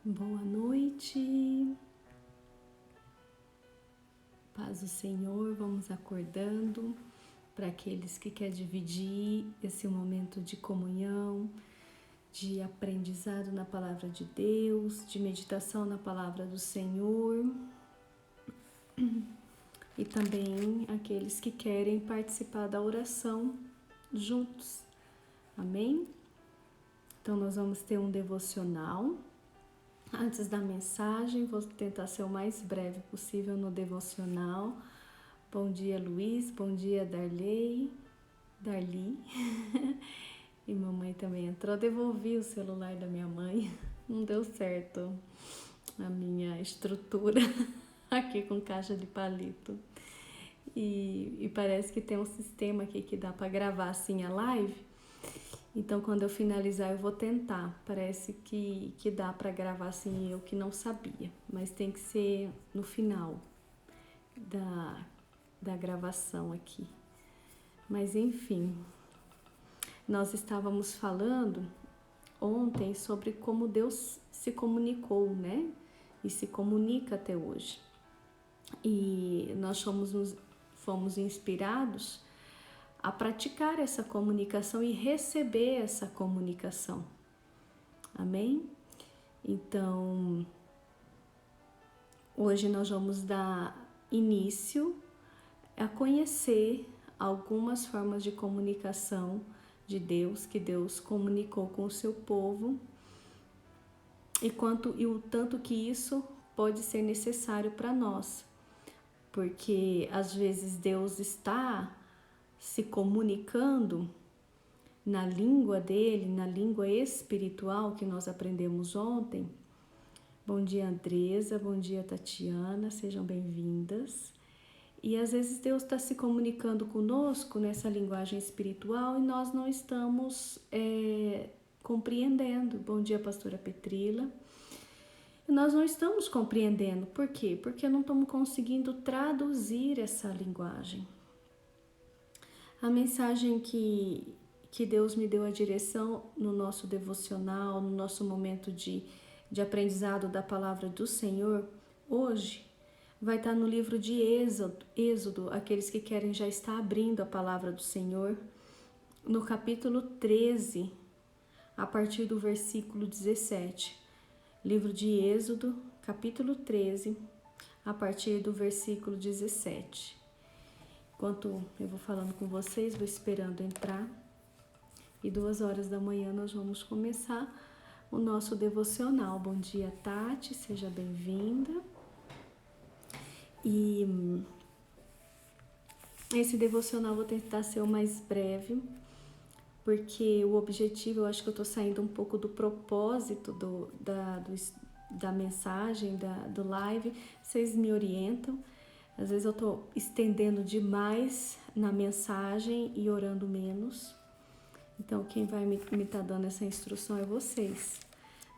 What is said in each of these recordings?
Boa noite, paz do Senhor, vamos acordando para aqueles que querem dividir esse momento de comunhão, de aprendizado na Palavra de Deus, de meditação na Palavra do Senhor e também aqueles que querem participar da oração juntos, amém? Então nós vamos ter um devocional. Antes da mensagem, vou tentar ser o mais breve possível no devocional. Bom dia, Luiz. Bom dia, Darli. E mamãe também entrou. Devolvi o celular da minha mãe. Não deu certo a minha estrutura aqui com caixa de palito. E parece que tem um sistema aqui que dá para gravar assim a live. Então, quando eu finalizar, eu vou tentar. Parece que dá para gravar assim, eu que não sabia. Mas tem que ser no final da gravação aqui. Mas, enfim, nós estávamos falando ontem sobre como Deus se comunicou, né? E se comunica até hoje. E nós fomos inspirados a praticar essa comunicação e receber essa comunicação. Amém? Então, hoje nós vamos dar início a conhecer algumas formas de comunicação de Deus, que Deus comunicou com o seu povo e o tanto que isso pode ser necessário para nós. Porque às vezes Deus está se comunicando na língua dele, na língua espiritual que nós aprendemos ontem. Bom dia, Andresa, bom dia, Tatiana, sejam bem-vindas. E às vezes Deus está se comunicando conosco nessa linguagem espiritual e nós não estamos compreendendo. Bom dia, pastora Petrila. Nós não estamos compreendendo. Por quê? Porque não estamos conseguindo traduzir essa linguagem. A mensagem que Deus me deu a direção no nosso devocional, no nosso momento de aprendizado da palavra do Senhor, hoje vai estar no livro de Êxodo, aqueles que querem já estar abrindo a palavra do Senhor, no capítulo 13, a partir do versículo 17. Livro de Êxodo, capítulo 13, a partir do versículo 17. Enquanto eu vou falando com vocês, vou esperando entrar. E 2h da manhã nós vamos começar o nosso devocional. Bom dia, Tati, seja bem-vinda. E esse devocional eu vou tentar ser o mais breve, porque o objetivo, eu acho que eu tô saindo um pouco do propósito da mensagem, do live, vocês me orientam. Às vezes eu tô estendendo demais na mensagem e orando menos. Então, quem vai me tá dando essa instrução é vocês.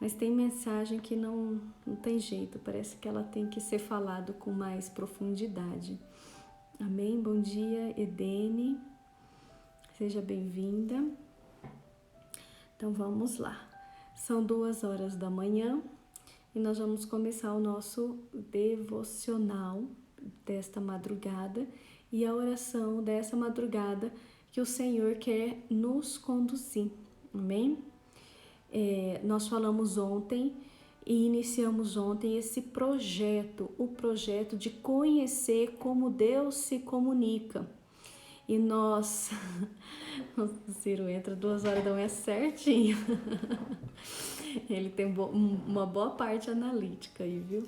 Mas tem mensagem que não tem jeito, parece que ela tem que ser falada com mais profundidade. Amém? Bom dia, Edene. Seja bem-vinda. Então, vamos lá. São 2h da manhã e nós vamos começar o nosso devocional desta madrugada e a oração dessa madrugada que o Senhor quer nos conduzir, amém? Nós falamos ontem e iniciamos ontem esse projeto, o projeto de conhecer como Deus se comunica. E nós, o Ciro entra 2h da manhã certinho, ele tem uma boa parte analítica aí, viu?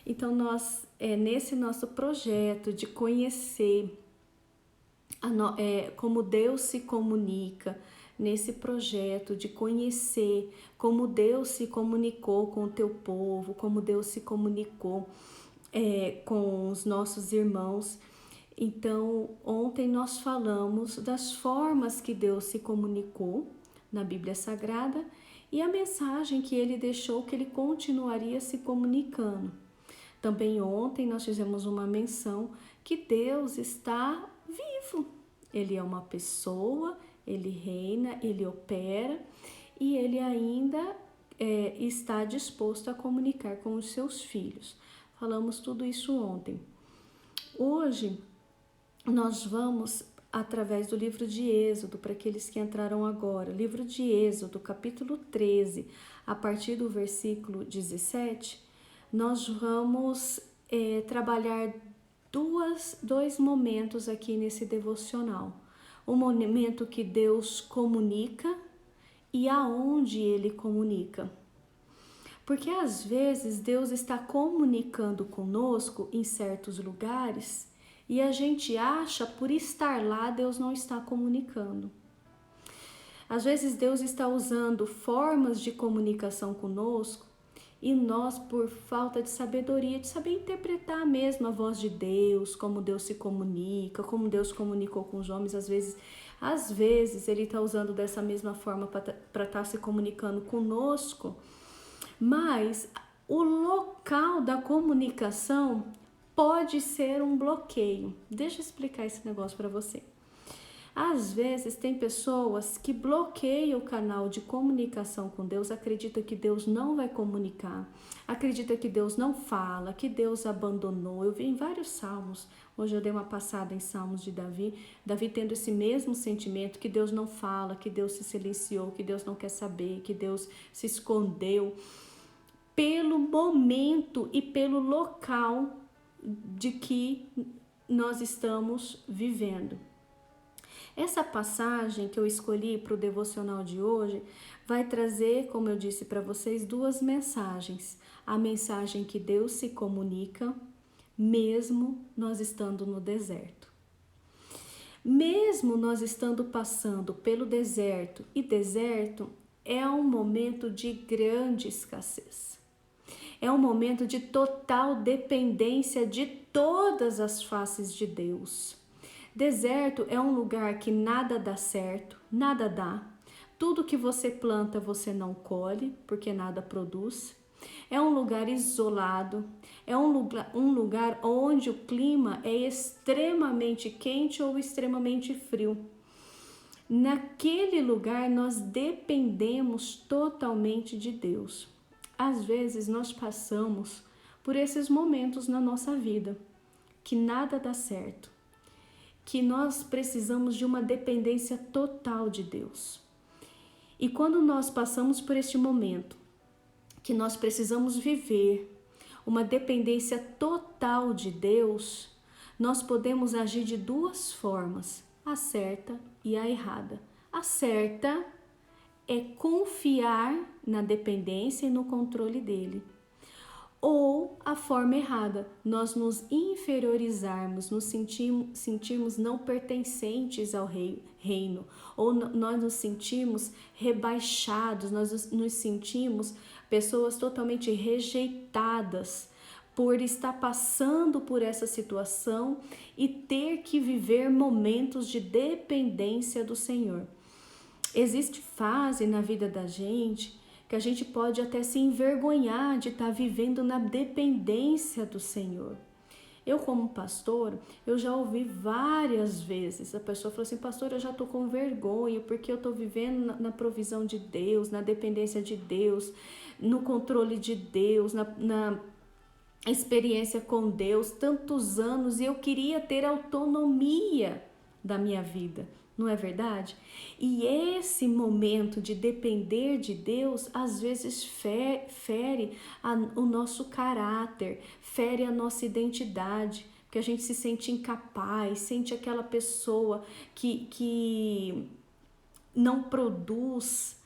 Então nós, nesse nosso projeto de conhecer como Deus se comunica, nesse projeto de conhecer como Deus se comunicou com o teu povo, como Deus se comunicou com os nossos irmãos. Então, ontem nós falamos das formas que Deus se comunicou na Bíblia Sagrada e a mensagem que ele deixou que ele continuaria se comunicando. Também ontem nós fizemos uma menção que Deus está vivo. Ele é uma pessoa, ele reina, ele opera e ele ainda está disposto a comunicar com os seus filhos. Falamos tudo isso ontem. Hoje, nós vamos, através do livro de Êxodo, para aqueles que entraram agora, livro de Êxodo, capítulo 13, a partir do versículo 17, nós vamos trabalhar dois momentos aqui nesse devocional. O momento que Deus comunica e aonde Ele comunica. Porque às vezes Deus está comunicando conosco em certos lugares e a gente acha por estar lá Deus não está comunicando. Às vezes Deus está usando formas de comunicação conosco e nós, por falta de sabedoria, de saber interpretar mesmo a voz de Deus, como Deus se comunica, como Deus comunicou com os homens, às vezes Ele está usando dessa mesma forma para estar se comunicando conosco, mas o local da comunicação pode ser um bloqueio. Deixa eu explicar esse negócio para você. Às vezes tem pessoas que bloqueiam o canal de comunicação com Deus, acredita que Deus não vai comunicar, acredita que Deus não fala, que Deus abandonou. Eu vi em vários salmos, hoje eu dei uma passada em salmos de Davi tendo esse mesmo sentimento, que Deus não fala, que Deus se silenciou, que Deus não quer saber, que Deus se escondeu, pelo momento e pelo local de que nós estamos vivendo. Essa passagem que eu escolhi para o devocional de hoje vai trazer, como eu disse para vocês, duas mensagens. A mensagem que Deus se comunica, mesmo nós estando no deserto. Mesmo nós estando passando pelo deserto, e deserto é um momento de grande escassez. É um momento de total dependência de todas as faces de Deus. Deserto é um lugar que nada dá certo, nada dá. Tudo que você planta você não colhe, porque nada produz. É um lugar isolado, é um lugar onde o clima é extremamente quente ou extremamente frio. Naquele lugar nós dependemos totalmente de Deus. Às vezes nós passamos por esses momentos na nossa vida, que nada dá certo, que nós precisamos de uma dependência total de Deus. E quando nós passamos por este momento, que nós precisamos viver uma dependência total de Deus, nós podemos agir de duas formas, a certa e a errada. A certa é confiar na dependência e no controle dele. Ou a forma errada, nós nos inferiorizarmos, nos sentirmos não pertencentes ao reino, ou nós nos sentimos rebaixados, nós nos sentimos pessoas totalmente rejeitadas por estar passando por essa situação e ter que viver momentos de dependência do Senhor. Existe fase na vida da gente que a gente pode até se envergonhar de estar vivendo na dependência do Senhor. Eu, como pastor, eu já ouvi várias vezes, a pessoa falou assim, pastor, eu já estou com vergonha, porque eu estou vivendo na provisão de Deus, na dependência de Deus, no controle de Deus, na experiência com Deus, tantos anos, e eu queria ter autonomia da minha vida. Não é verdade? E esse momento de depender de Deus, às vezes fere o nosso caráter, fere a nossa identidade, porque a gente se sente incapaz, sente aquela pessoa que não produz.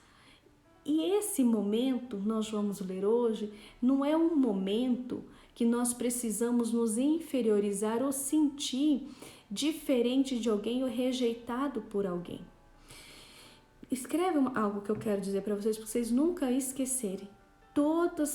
E esse momento, nós vamos ler hoje, não é um momento que nós precisamos nos inferiorizar ou sentir diferente de alguém ou rejeitado por alguém. Escreve algo que eu quero dizer para vocês nunca esquecerem. Toda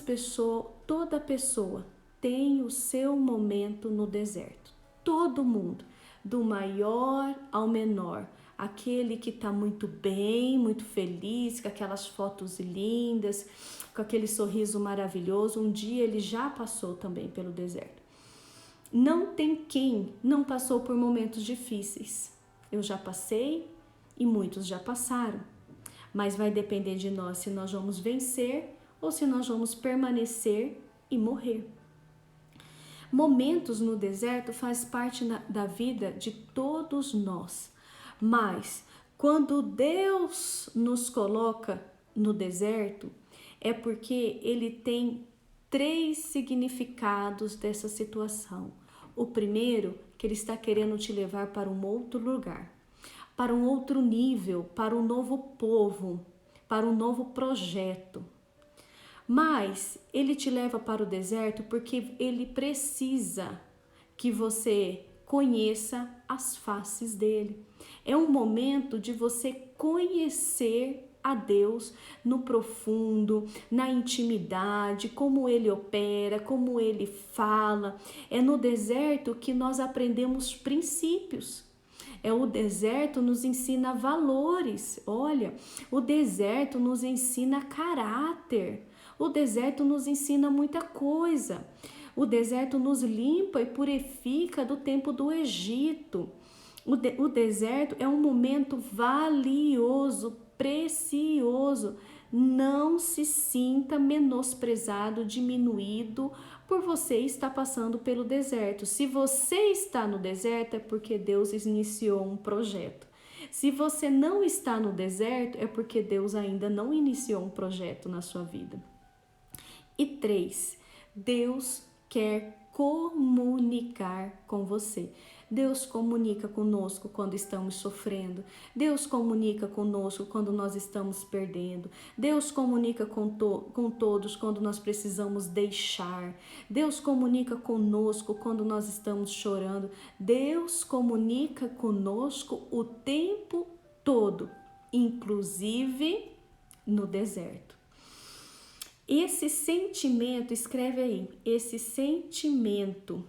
pessoa tem o seu momento no deserto. Todo mundo, do maior ao menor. Aquele que está muito bem, muito feliz, com aquelas fotos lindas, com aquele sorriso maravilhoso. Um dia ele já passou também pelo deserto. Não tem quem não passou por momentos difíceis. Eu já passei e muitos já passaram. Mas vai depender de nós se nós vamos vencer ou se nós vamos permanecer e morrer. Momentos no deserto faz parte da vida de todos nós, mas quando Deus nos coloca no deserto, é porque Ele tem 3 significados dessa situação. O primeiro, que Ele está querendo te levar para um outro lugar, para um outro nível, para um novo povo, para um novo projeto. Mas Ele te leva para o deserto porque Ele precisa que você conheça as faces dele. É um momento de você conhecer a Deus no profundo, na intimidade, como Ele opera, como Ele fala. É no deserto que nós aprendemos princípios. O deserto nos ensina valores. Olha, o deserto nos ensina caráter. O deserto nos ensina muita coisa. O deserto nos limpa e purifica do tempo do Egito. O deserto é um momento valioso, precioso. Não se sinta menosprezado, diminuído por você estar passando pelo deserto. Se você está no deserto, é porque Deus iniciou um projeto. Se você não está no deserto, é porque Deus ainda não iniciou um projeto na sua vida. E 3, Deus quer comunicar com você. Deus comunica conosco quando estamos sofrendo. Deus comunica conosco quando nós estamos perdendo. Deus comunica com todos quando nós precisamos deixar. Deus comunica conosco quando nós estamos chorando. Deus comunica conosco o tempo todo, inclusive no deserto. Esse sentimento, escreve aí, esse sentimento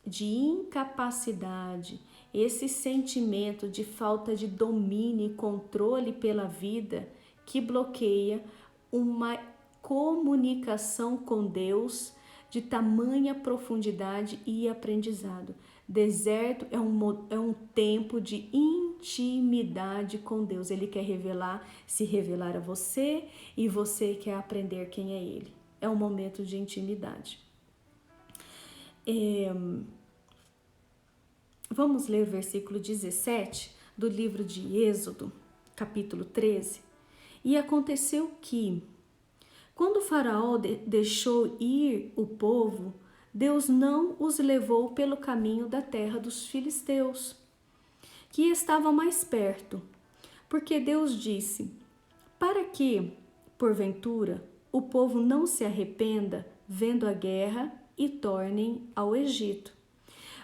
de incapacidade, esse sentimento de falta de domínio e controle pela vida que bloqueia uma comunicação com Deus de tamanha profundidade e aprendizado. Deserto é um tempo de intimidade com Deus. Ele quer se revelar a você e você quer aprender quem é Ele. É um momento de intimidade. Vamos ler o versículo 17 do livro de Êxodo, capítulo 13. E aconteceu que, quando o faraó deixou ir o povo, Deus não os levou pelo caminho da terra dos filisteus, que estava mais perto, porque Deus disse: para que, porventura, o povo não se arrependa vendo a guerra e tornem ao Egito.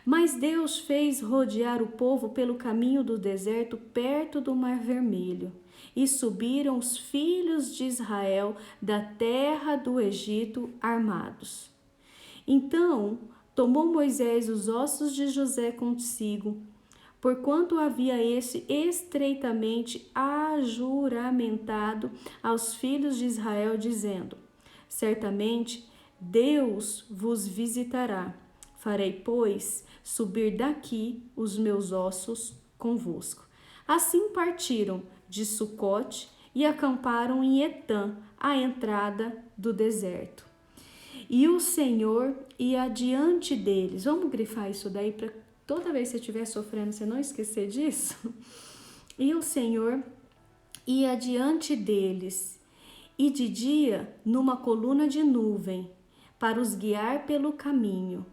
Mas Deus fez rodear o povo pelo caminho do deserto perto do Mar Vermelho, e subiram os filhos de Israel da terra do Egito armados. Então tomou Moisés os ossos de José consigo, porquanto havia esse estreitamente ajuramentado aos filhos de Israel, dizendo: certamente Deus vos visitará. Farei, pois, subir daqui os meus ossos convosco. Assim partiram de Sucote e acamparam em Etã, à entrada do deserto. E o Senhor ia adiante deles. Vamos grifar isso daí para toda vez que você estiver sofrendo, você não esquecer disso. E o Senhor ia adiante deles, e de dia numa coluna de nuvem, para os guiar pelo caminho,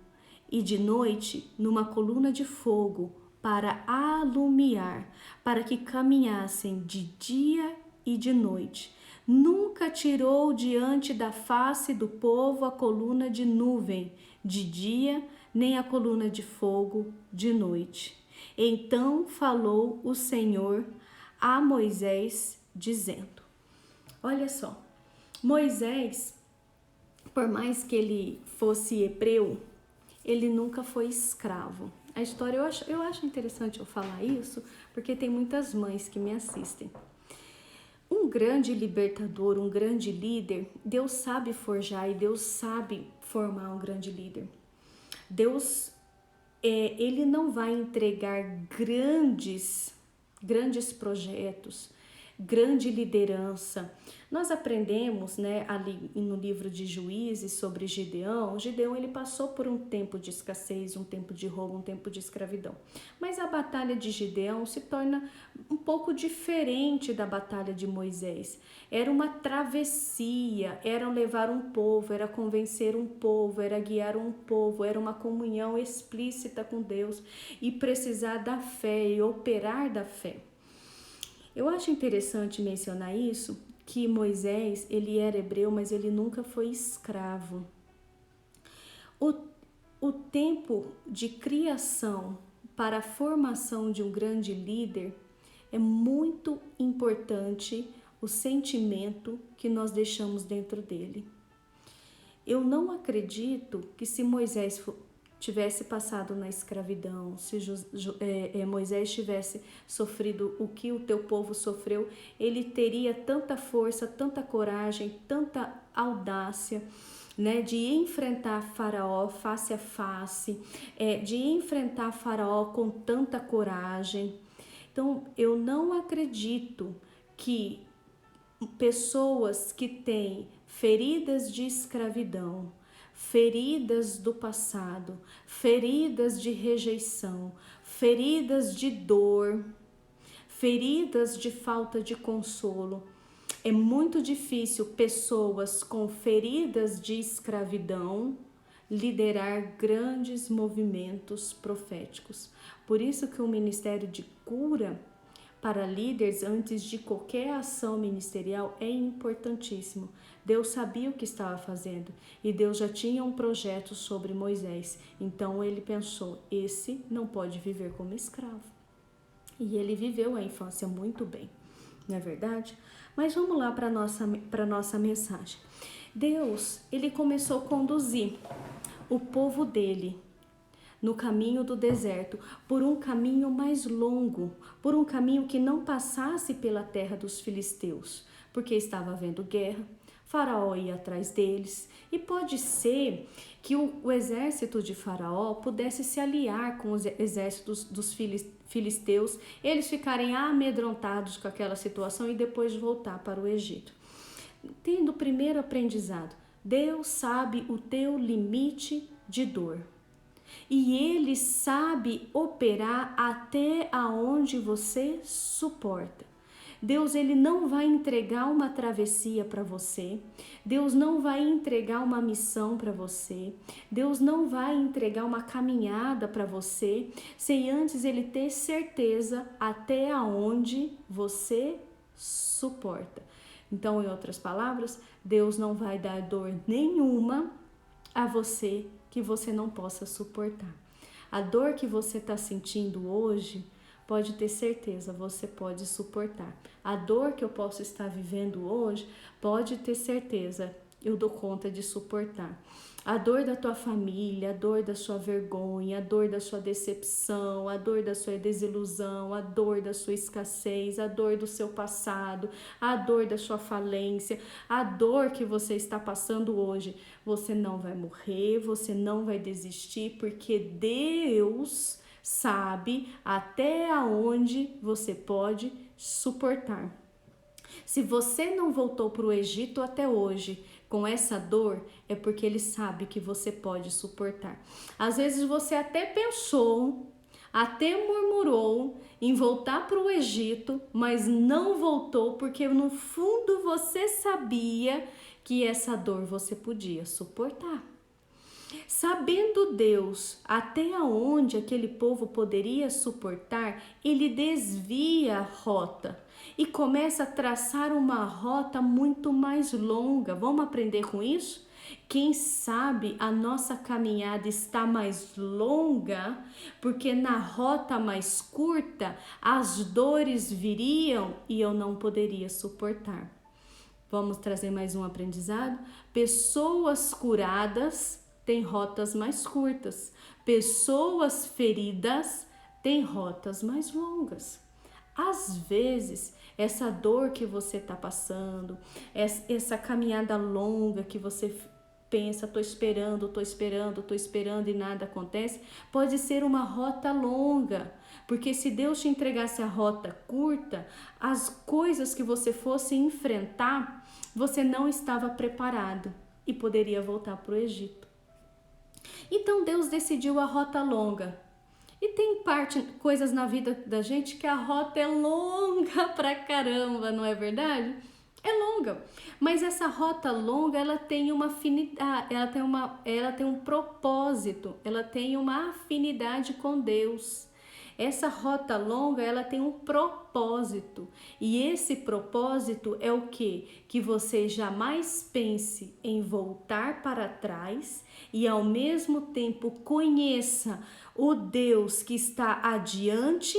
e de noite numa coluna de fogo, para alumiar, para que caminhassem de dia e de noite. Nunca tirou diante da face do povo a coluna de nuvem de dia, nem a coluna de fogo de noite. Então falou o Senhor a Moisés, dizendo: olha só, Moisés, por mais que ele fosse hebreu, ele nunca foi escravo. A história, eu acho interessante eu falar isso, porque tem muitas mães que me assistem. Um grande libertador, um grande líder, Deus sabe forjar e Deus sabe formar um grande líder. Deus, ele não vai entregar grandes projetos, grande liderança. Nós aprendemos, né, ali no livro de Juízes sobre Gideão. Gideão, ele passou por um tempo de escassez, um tempo de roubo, um tempo de escravidão. Mas a batalha de Gideão se torna um pouco diferente da batalha de Moisés. Era uma travessia, era levar um povo, era convencer um povo, era guiar um povo, era uma comunhão explícita com Deus e precisar da fé e operar da fé. Eu acho interessante mencionar isso, que Moisés, ele era hebreu, mas ele nunca foi escravo. O tempo de criação para a formação de um grande líder é muito importante o sentimento que nós deixamos dentro dele. Eu não acredito que se Moisés tivesse passado na escravidão, se Moisés tivesse sofrido o que o teu povo sofreu, ele teria tanta força, tanta coragem, tanta audácia, né, de enfrentar Faraó face a face, de enfrentar Faraó com tanta coragem. Então, eu não acredito que pessoas que têm feridas de escravidão, feridas do passado, feridas de rejeição, feridas de dor, feridas de falta de consolo. É muito difícil pessoas com feridas de escravidão liderar grandes movimentos proféticos. Por isso que o ministério de cura para líderes, antes de qualquer ação ministerial, é importantíssimo. Deus sabia o que estava fazendo e Deus já tinha um projeto sobre Moisés. Então ele pensou, esse não pode viver como escravo. E ele viveu a infância muito bem, não é verdade? Mas vamos lá para a nossa mensagem. Deus, ele começou a conduzir o povo dele no caminho do deserto, por um caminho mais longo, por um caminho que não passasse pela terra dos filisteus, porque estava havendo guerra, Faraó ia atrás deles, e pode ser que o exército de Faraó pudesse se aliar com os exércitos dos filisteus, eles ficarem amedrontados com aquela situação e depois voltar para o Egito. Tendo o primeiro aprendizado, Deus sabe o teu limite de dor. E Ele sabe operar até aonde você suporta. Deus, ele não vai entregar uma travessia para você. Deus não vai entregar uma missão para você. Deus não vai entregar uma caminhada para você sem antes ele ter certeza até aonde você suporta. Então, em outras palavras, Deus não vai dar dor nenhuma a você que você não possa suportar. A dor que você está sentindo hoje, pode ter certeza, você pode suportar. A dor que eu posso estar vivendo hoje, pode ter certeza, eu dou conta de suportar. A dor da tua família, a dor da sua vergonha, a dor da sua decepção, a dor da sua desilusão, a dor da sua escassez, a dor do seu passado, a dor da sua falência, a dor que você está passando hoje. Você não vai morrer, você não vai desistir, porque Deus sabe até aonde você pode suportar. Se você não voltou para o Egito até hoje com essa dor, é porque ele sabe que você pode suportar. Às vezes você até pensou, até murmurou em voltar para o Egito, mas não voltou porque no fundo você sabia que essa dor você podia suportar. Sabendo Deus até onde aquele povo poderia suportar, ele desvia a rota e começa a traçar uma rota muito mais longa. Vamos aprender com isso? Quem sabe a nossa caminhada está mais longa, porque na rota mais curta as dores viriam e eu não poderia suportar. Vamos trazer mais um aprendizado? Pessoas curadas têm rotas mais curtas. Pessoas feridas têm rotas mais longas. Às vezes, essa dor que você está passando, essa caminhada longa que você pensa, tô esperando e nada acontece, pode ser uma rota longa, porque se Deus te entregasse a rota curta, as coisas que você fosse enfrentar, você não estava preparado e poderia voltar para o Egito. Então Deus decidiu a rota longa. E tem coisas na vida da gente que a rota é longa pra caramba, não é verdade? É longa, mas essa rota longa, ela tem uma afinidade, ela tem um propósito, ela tem uma afinidade com Deus. Essa rota longa, ela tem um propósito. E esse propósito é o quê? Que você jamais pense em voltar para trás e ao mesmo tempo conheça o Deus que está adiante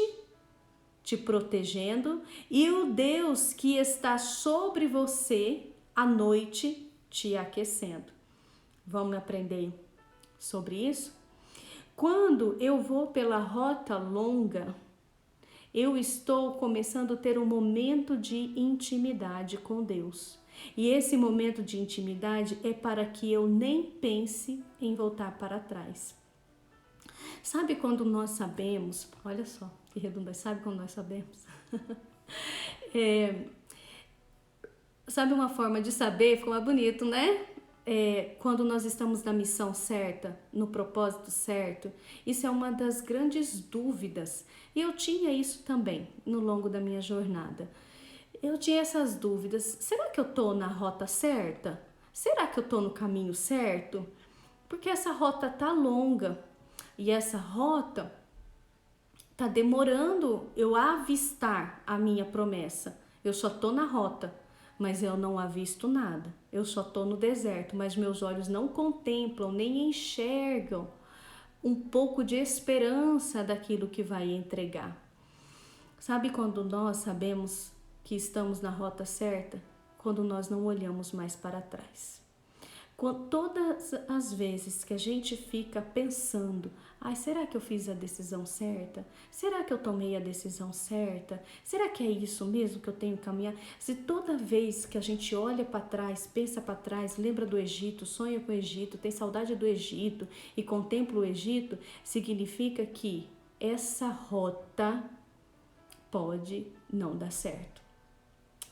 te protegendo e o Deus que está sobre você à noite te aquecendo. Vamos aprender sobre isso? Quando eu vou pela rota longa, eu estou começando a ter um momento de intimidade com Deus. E esse momento de intimidade é para que eu nem pense em voltar para trás. Sabe quando nós sabemos, olha só que redundância, sabe quando nós sabemos? Sabe uma forma de saber, ficou mais bonito, né? Quando nós estamos na missão certa, no propósito certo, isso é uma das grandes dúvidas. E eu tinha isso também no longo da minha jornada. Eu tinha essas dúvidas, será que eu tô na rota certa? Será que eu tô no caminho certo? Porque essa rota tá longa. E essa rota tá demorando eu avistar a minha promessa. Eu só tô na rota, mas eu não avisto nada. Eu só tô no deserto, mas meus olhos não contemplam, nem enxergam um pouco de esperança daquilo que vai entregar. Sabe quando nós sabemos que estamos na rota certa? Quando nós não olhamos mais para trás. Todas as vezes que a gente fica pensando, será que eu fiz a decisão certa? Será que eu tomei a decisão certa? Será que é isso mesmo que eu tenho que caminhar? Se toda vez que a gente olha para trás, pensa para trás, lembra do Egito, sonha com o Egito, tem saudade do Egito e contempla o Egito, significa que essa rota pode não dar certo.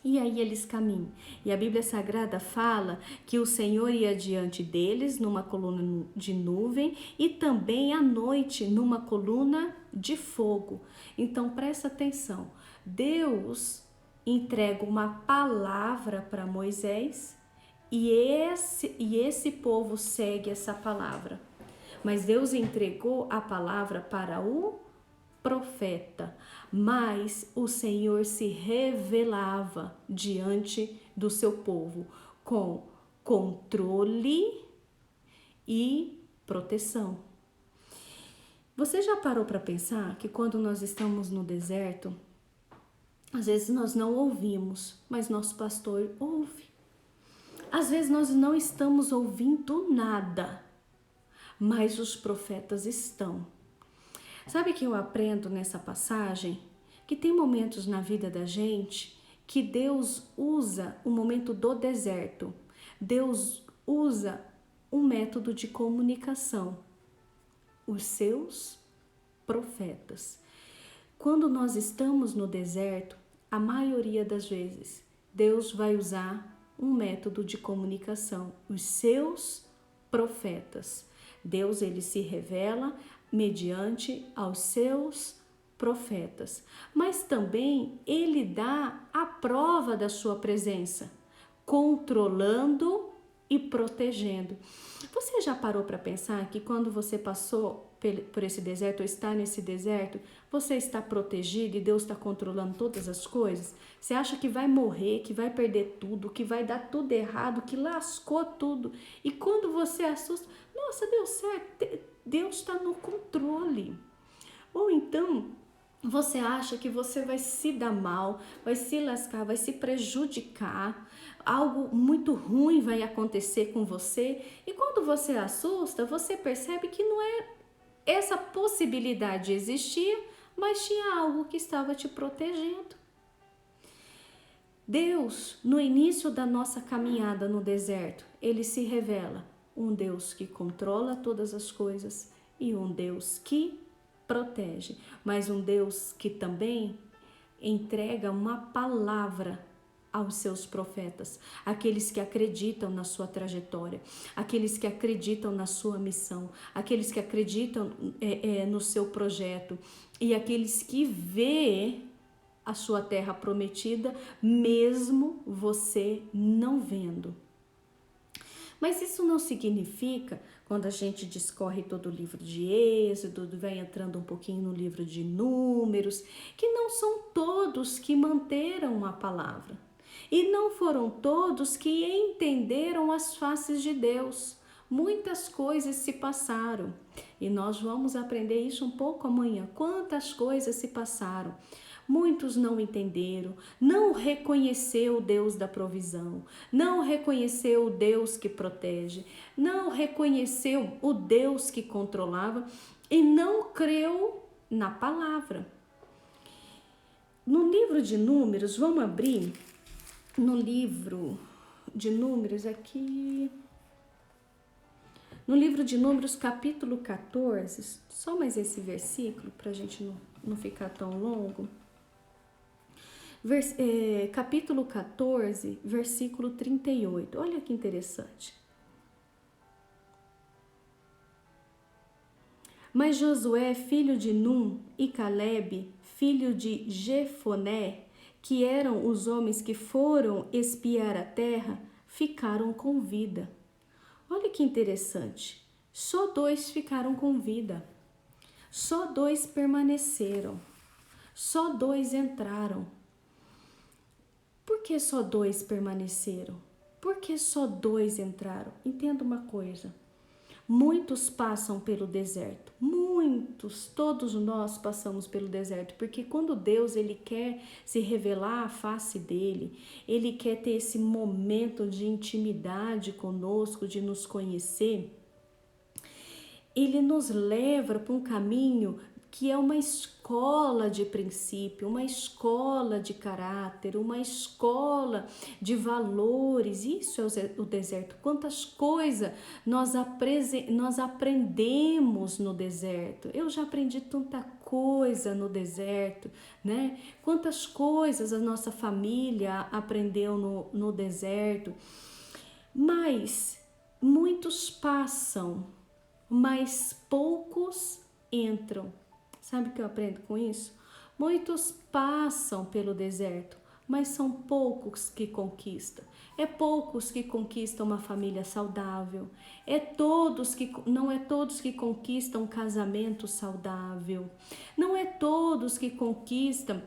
E aí eles caminham. E a Bíblia Sagrada fala que o Senhor ia diante deles numa coluna de nuvem e também à noite numa coluna de fogo. Então presta atenção. Deus entrega uma palavra para Moisés e esse povo segue essa palavra. Mas Deus entregou a palavra para o profeta, mas o Senhor se revelava diante do seu povo com controle e proteção. Você já parou para pensar que quando nós estamos no deserto, às vezes nós não ouvimos, mas nosso pastor ouve. Às vezes nós não estamos ouvindo nada, mas os profetas estão. Sabe que eu aprendo nessa passagem? Que tem momentos na vida da gente que Deus usa o momento do deserto. Deus usa um método de comunicação. Os seus profetas. Quando nós estamos no deserto, a maioria das vezes, Deus vai usar um método de comunicação. Os seus profetas. Deus, ele se revela mediante aos seus profetas, mas também ele dá a prova da sua presença, controlando e protegendo. Você já parou para pensar que quando você passou por esse deserto, ou está nesse deserto, você está protegido e Deus está controlando todas as coisas? Você acha que vai morrer, que vai perder tudo, que vai dar tudo errado, que lascou tudo, e quando você assusta, nossa, deu certo, Deus está no controle. Ou então, você acha que você vai se dar mal, vai se lascar, vai se prejudicar, algo muito ruim vai acontecer com você, e quando você assusta, você percebe que não é essa possibilidade existia, mas tinha algo que estava te protegendo. Deus, no início da nossa caminhada no deserto, ele se revela um Deus que controla todas as coisas e um Deus que protege, mas um Deus que também entrega uma palavra aos seus profetas, aqueles que acreditam na sua trajetória, aqueles que acreditam na sua missão, aqueles que acreditam no seu projeto e aqueles que vê a sua terra prometida, mesmo você não vendo. Mas isso não significa, quando a gente discorre todo o livro de Êxodo, vai entrando um pouquinho no livro de Números, que não são todos que manteram a palavra. E não foram todos que entenderam as faces de Deus. Muitas coisas se passaram. E nós vamos aprender isso um pouco amanhã. Quantas coisas se passaram. Muitos não entenderam, não reconheceu o Deus da provisão, não reconheceu o Deus que protege, não reconheceu o Deus que controlava e não creu na palavra. No livro de Números, vamos abrir no livro de Números aqui, no livro de Números capítulo 14, só mais esse versículo para a gente não ficar tão longo. Capítulo 14, versículo 38. Olha que interessante. Mas Josué, filho de Num, e Calebe, filho de Jefoné, que eram os homens que foram espiar a terra, ficaram com vida. Olha que interessante. Só 2 ficaram com vida. Só 2 permaneceram. Só 2 entraram. Por que só 2 permaneceram? Por que só 2 entraram? Entenda uma coisa. Muitos passam pelo deserto. Muitos, todos nós passamos pelo deserto. Porque quando Deus ele quer se revelar a face dele, ele quer ter esse momento de intimidade conosco, de nos conhecer, ele nos leva para um caminho que é uma escola de princípio, uma escola de caráter, uma escola de valores. Isso é o deserto. Quantas coisas nós aprendemos no deserto. Eu já aprendi tanta coisa no deserto, né? Quantas coisas a nossa família aprendeu no deserto. Mas muitos passam, mas poucos entram. Sabe o que eu aprendo com isso? Muitos passam pelo deserto, mas são poucos que conquistam. É poucos que conquistam uma família saudável. Não é todos que conquistam um casamento saudável. Não é todos que conquistam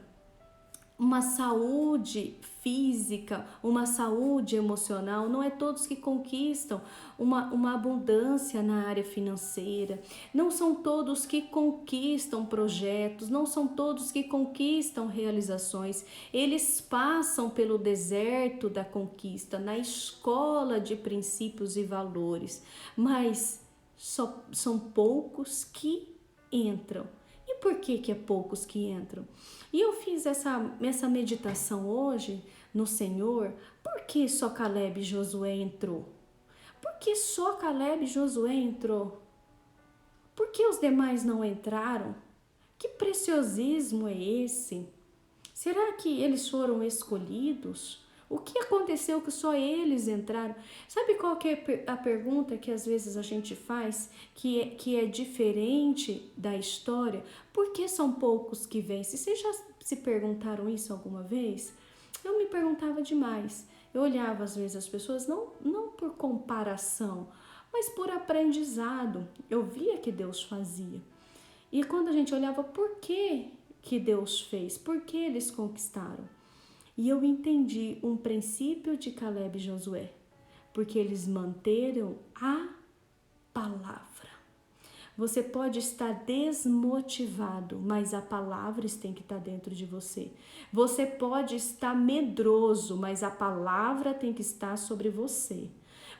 uma saúde física, uma saúde emocional. Não é todos que conquistam uma abundância na área financeira. Não são todos que conquistam projetos, não são todos que conquistam realizações. Eles passam pelo deserto da conquista, na escola de princípios e valores, mas são poucos que entram. E por que é poucos que entram? E eu fiz essa meditação hoje no Senhor. Por que só Calebe e Josué entrou? Por que só Calebe e Josué entrou? Por que os demais não entraram? Que preciosismo é esse? Será que eles foram escolhidos? O que aconteceu que só eles entraram? Sabe qual que é a pergunta que às vezes a gente faz, que é diferente da história? Por que são poucos que vencem? Vocês já se perguntaram isso alguma vez? Eu me perguntava demais. Eu olhava às vezes as pessoas, não por comparação, mas por aprendizado. Eu via que Deus fazia. E quando a gente olhava, por que Deus fez? Por que eles conquistaram? E eu entendi um princípio de Calebe e Josué, porque eles manteram a palavra. Você pode estar desmotivado, mas a palavra tem que estar dentro de você. Você pode estar medroso, mas a palavra tem que estar sobre você.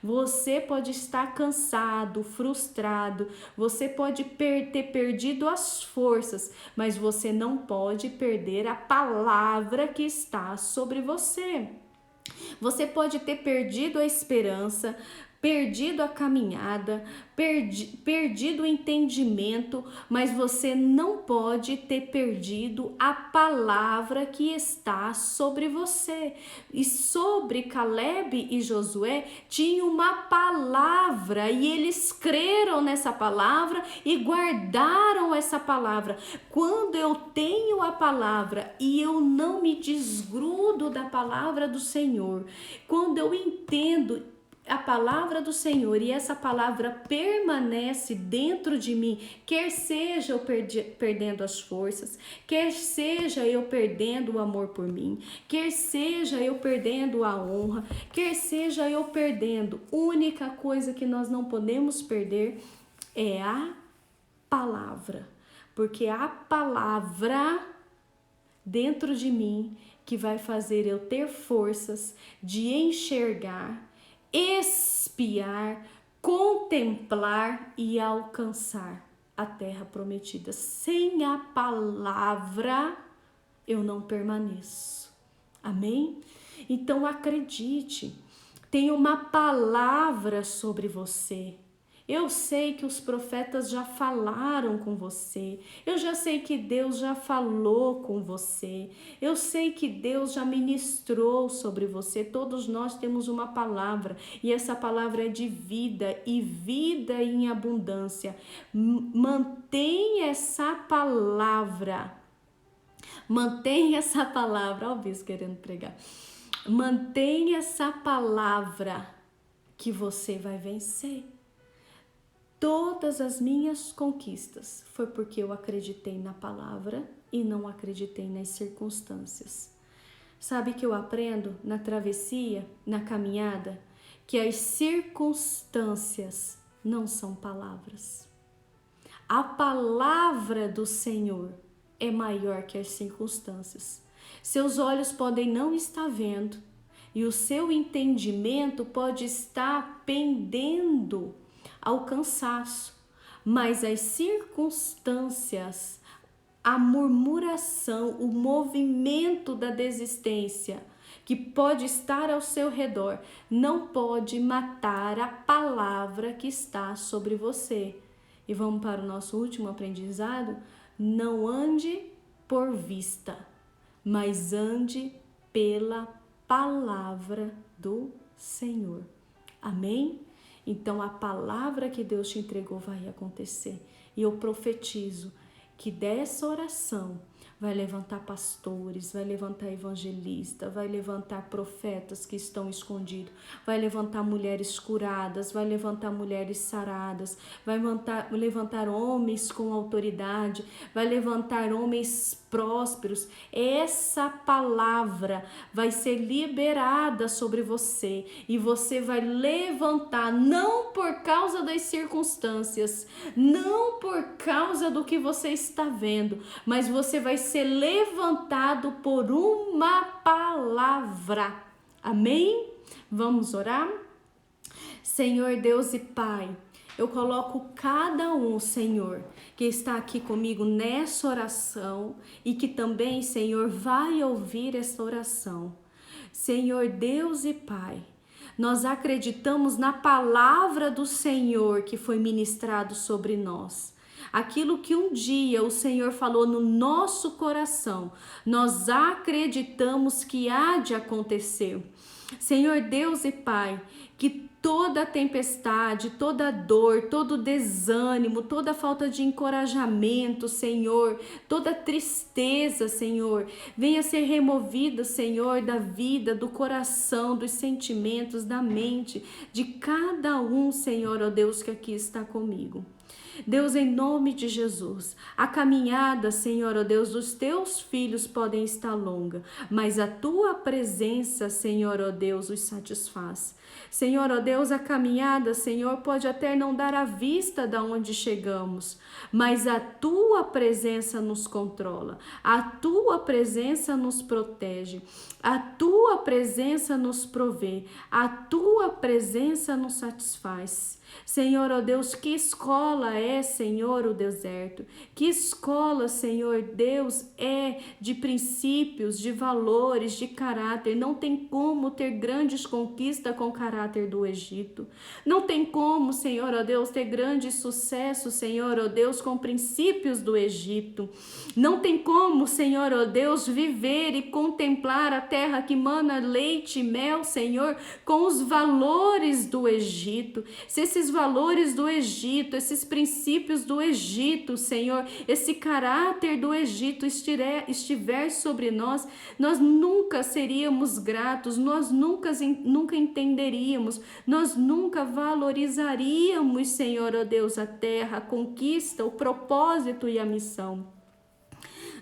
Você pode estar cansado, frustrado, você pode ter perdido as forças, mas você não pode perder a palavra que está sobre você. Você pode ter perdido a esperança, perdido a caminhada, perdido o entendimento, mas você não pode ter perdido a palavra que está sobre você. E sobre Caleb e Josué tinha uma palavra e eles creram nessa palavra e guardaram essa palavra. Quando eu tenho a palavra e eu não me desgrudo da palavra do Senhor, quando eu entendo a palavra do Senhor e essa palavra permanece dentro de mim, quer seja eu perdendo as forças, quer seja eu perdendo o amor por mim, quer seja eu perdendo a honra, quer seja eu perdendo, única coisa que nós não podemos perder é a palavra, porque a palavra dentro de mim que vai fazer eu ter forças de enxergar, espiar, contemplar e alcançar a terra prometida. Sem a palavra eu não permaneço. Amém? Então acredite, tem uma palavra sobre você. Eu sei que os profetas já falaram com você. Eu já sei que Deus já falou com você. Eu sei que Deus já ministrou sobre você. Todos nós temos uma palavra e essa palavra é de vida e vida em abundância. Mantenha essa palavra. Mantenha essa palavra. Olha o bispo querendo pregar. Mantenha essa palavra que você vai vencer. Todas as minhas conquistas foi porque eu acreditei na palavra e não acreditei nas circunstâncias. Sabe que eu aprendo na travessia, na caminhada, que as circunstâncias não são palavras. A palavra do Senhor é maior que as circunstâncias. Seus olhos podem não estar vendo e o seu entendimento pode estar pendendo ao cansaço, mas as circunstâncias, a murmuração, o movimento da desistência que pode estar ao seu redor, não pode matar a palavra que está sobre você. E vamos para o nosso último aprendizado? Não ande por vista, mas ande pela palavra do Senhor. Amém? Então a palavra que Deus te entregou vai acontecer. E eu profetizo que dessa oração vai levantar pastores, vai levantar evangelistas, vai levantar profetas que estão escondidos, vai levantar mulheres curadas, vai levantar mulheres saradas, vai levantar homens com autoridade, vai levantar homens prósperos. Essa palavra vai ser liberada sobre você e você vai levantar, não por causa das circunstâncias, não por causa do que você está vendo, mas você vai ser levantado por uma palavra. Amém? Vamos orar? Senhor Deus e Pai, eu coloco cada um, Senhor, que está aqui comigo nessa oração e que também, Senhor, vai ouvir essa oração. Senhor Deus e Pai, nós acreditamos na palavra do Senhor que foi ministrado sobre nós. Aquilo que um dia o Senhor falou no nosso coração, nós acreditamos que há de acontecer. Senhor Deus e Pai, que toda tempestade, toda dor, todo desânimo, toda falta de encorajamento, Senhor, toda tristeza, Senhor, venha ser removida, Senhor, da vida, do coração, dos sentimentos, da mente, de cada um, Senhor, ó Deus, que aqui está comigo. Deus, em nome de Jesus, a caminhada, Senhor, ó Deus, dos teus filhos podem estar longa, mas a tua presença, Senhor, ó Deus, os satisfaz. Senhor, ó Deus, a caminhada, Senhor, pode até não dar a vista de onde chegamos, mas a tua presença nos controla, a tua presença nos protege, a tua presença nos provê, a tua presença nos satisfaz. Senhor, ó Deus, que escola escola é, Senhor, o deserto? Que escola, Senhor Deus, é de princípios, de valores, de caráter? Não tem como ter grandes conquistas com o caráter do Egito. Não tem como, Senhor, ó Deus, ter grande sucesso, Senhor, ó Deus, com princípios do Egito. Não tem como, Senhor, ó Deus, viver e contemplar a terra que mana leite e mel, Senhor, com os valores do Egito. Se esses valores do Egito, esses princípios do Egito, Senhor, esse caráter do Egito estiver sobre nós, nós nunca seríamos gratos, nós nunca entenderíamos, nós nunca valorizaríamos, Senhor, ó Deus, a terra, a conquista, o propósito e a missão.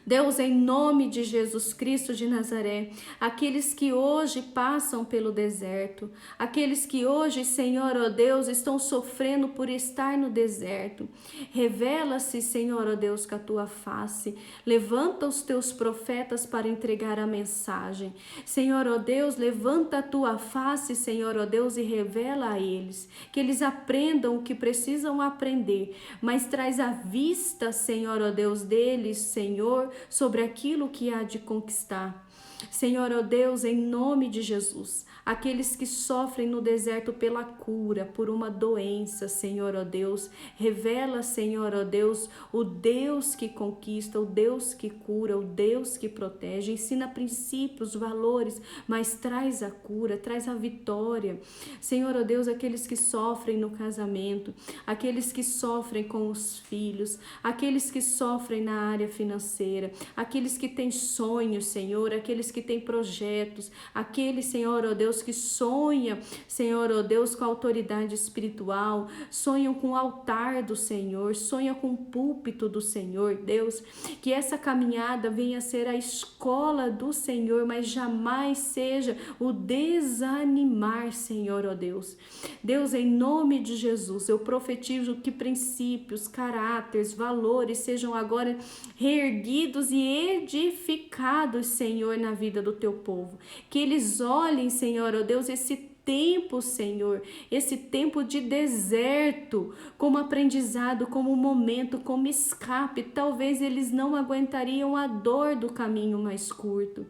Deus, em nome de Jesus Cristo de Nazaré, aqueles que hoje passam pelo deserto, aqueles que hoje, Senhor, ó Deus, estão sofrendo por estar no deserto, revela-se, Senhor, ó Deus, com a tua face, levanta os teus profetas para entregar a mensagem. Senhor, ó Deus, levanta a tua face, Senhor, ó Deus, e revela a eles, que eles aprendam o que precisam aprender, mas traz à vista, Senhor, ó Deus, deles, Senhor, sobre aquilo que há de conquistar. Senhor, ó Deus, em nome de Jesus, aqueles que sofrem no deserto pela cura, por uma doença, Senhor, ó Deus, revela, Senhor, ó Deus, o Deus que conquista, o Deus que cura, o Deus que protege, ensina princípios, valores, mas traz a cura, traz a vitória. Senhor, ó Deus, aqueles que sofrem no casamento, aqueles que sofrem com os filhos, aqueles que sofrem na área financeira, aqueles que têm sonhos, Senhor, aqueles que têm projetos, aqueles, Senhor, ó Deus, que sonha, Senhor, ó Deus, com a autoridade espiritual, sonham com o altar do Senhor, sonham com o púlpito do Senhor, Deus, que essa caminhada venha a ser a escola do Senhor, mas jamais seja o desanimar, Senhor, ó Deus. Deus, em nome de Jesus, eu profetizo que princípios, caráteres, valores sejam agora reerguidos e edificados, Senhor, na vida do teu povo. Que eles olhem, Senhor, ó Deus, esse tempo, Senhor, esse tempo de deserto, como aprendizado, como momento, como escape. Talvez eles não aguentariam a dor do caminho mais curto.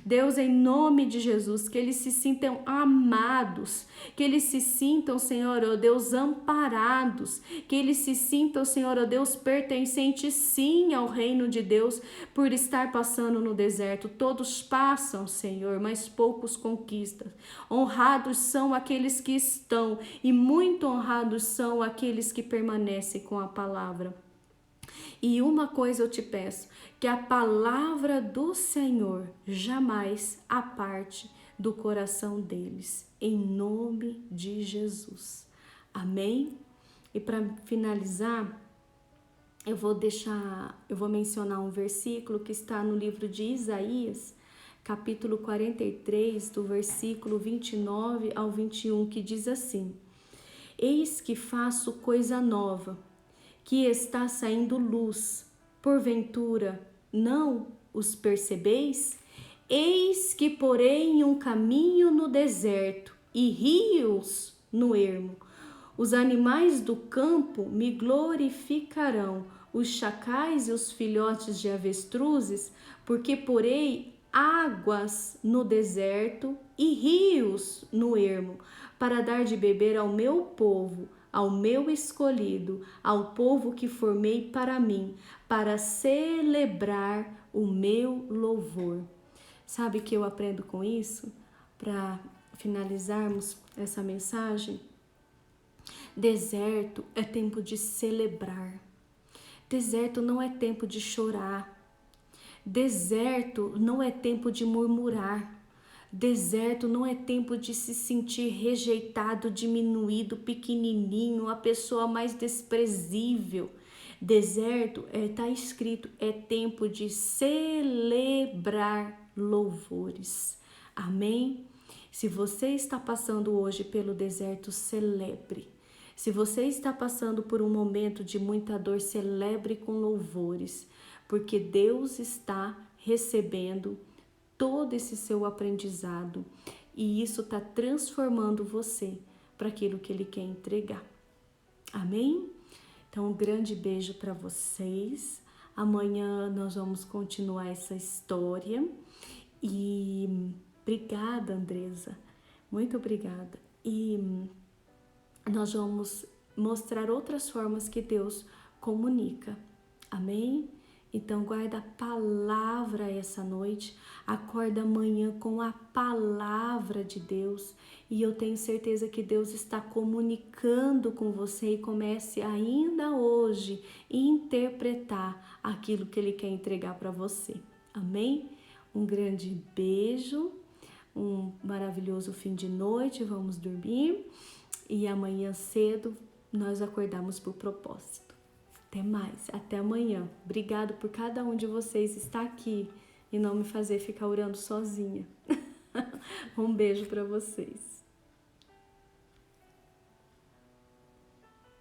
Deus, em nome de Jesus, que eles se sintam amados, que eles se sintam, Senhor, ó Deus, amparados, que eles se sintam, Senhor, ó Deus, pertencentes sim ao reino de Deus por estar passando no deserto. Todos passam, Senhor, mas poucos conquistam. Honrados são aqueles que estão e muito honrados são aqueles que permanecem com a palavra. E uma coisa eu te peço, que a palavra do Senhor jamais aparte do coração deles, em nome de Jesus. Amém? E para finalizar, eu vou mencionar um versículo que está no livro de Isaías, capítulo 43, do versículo 29 ao 21, que diz assim: Eis que faço coisa nova, que está saindo luz, porventura não os percebeis? Eis que porém um caminho no deserto e rios no ermo. Os animais do campo me glorificarão, os chacais e os filhotes de avestruzes, porque porei águas no deserto e rios no ermo, para dar de beber ao meu povo, ao meu escolhido, ao povo que formei para mim, para celebrar o meu louvor. Sabe o que eu aprendo com isso? Para finalizarmos essa mensagem? Deserto é tempo de celebrar. Deserto não é tempo de chorar. Deserto não é tempo de murmurar. Deserto não é tempo de se sentir rejeitado, diminuído, pequenininho, a pessoa mais desprezível. Deserto, está escrito, é tempo de celebrar louvores. Amém? Se você está passando hoje pelo deserto, celebre. Se você está passando por um momento de muita dor, celebre com louvores, porque Deus está recebendo todo esse seu aprendizado e isso está transformando você para aquilo que Ele quer entregar. Amém? Então, um grande beijo para vocês. Amanhã nós vamos continuar essa história. E obrigada, Andresa. Muito obrigada. E nós vamos mostrar outras formas que Deus comunica. Amém? Então guarda a palavra essa noite, acorda amanhã com a palavra de Deus e eu tenho certeza que Deus está comunicando com você e comece ainda hoje a interpretar aquilo que Ele quer entregar para você. Amém? Um grande beijo, um maravilhoso fim de noite, vamos dormir e amanhã cedo nós acordamos por propósito. Até mais, até amanhã. Obrigado por cada um de vocês estar aqui e não me fazer ficar orando sozinha. Um beijo para vocês.